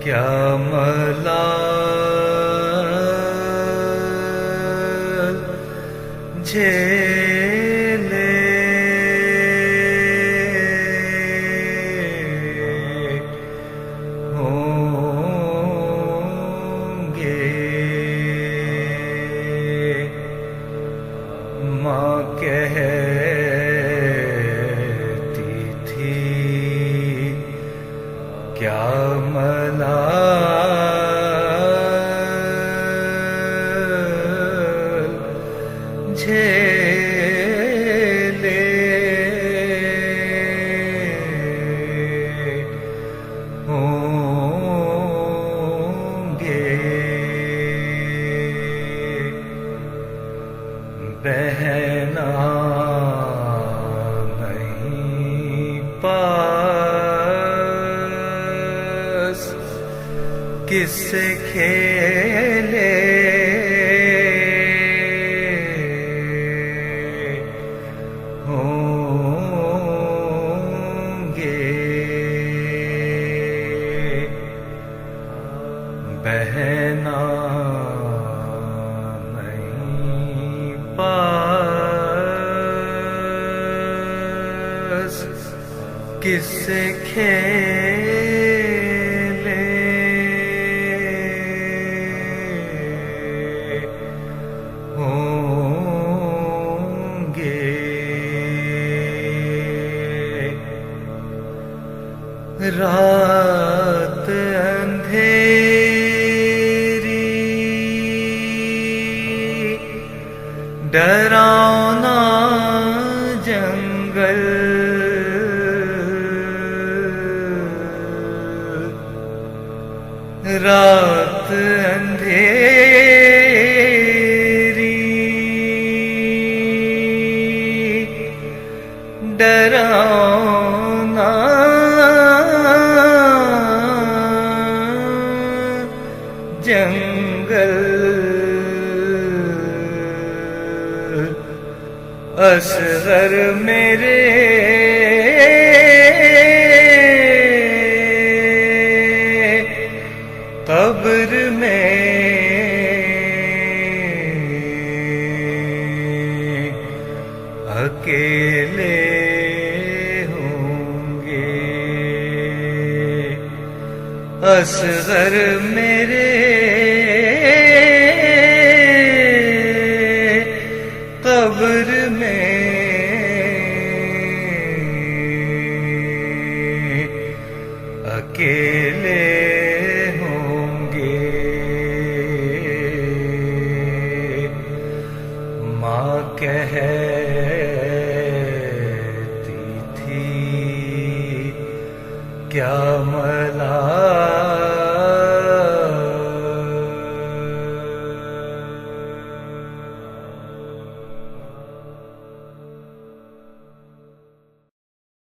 क्या मलाल झेले होंगे। माँ कहती थी क्या मलाल झेले होंगे। बहना नहीं पास किससे खेले होंगे। बहना नहीं पास किससे खेले होंगे। रात अंधेरी डरावना जंगल रात अंधेरी डरावना जंगल असगर मेरे कब्र में अकेले होंगे। असगर मेरे कब्र में अकेले होंगे। माँ कहती थी क्या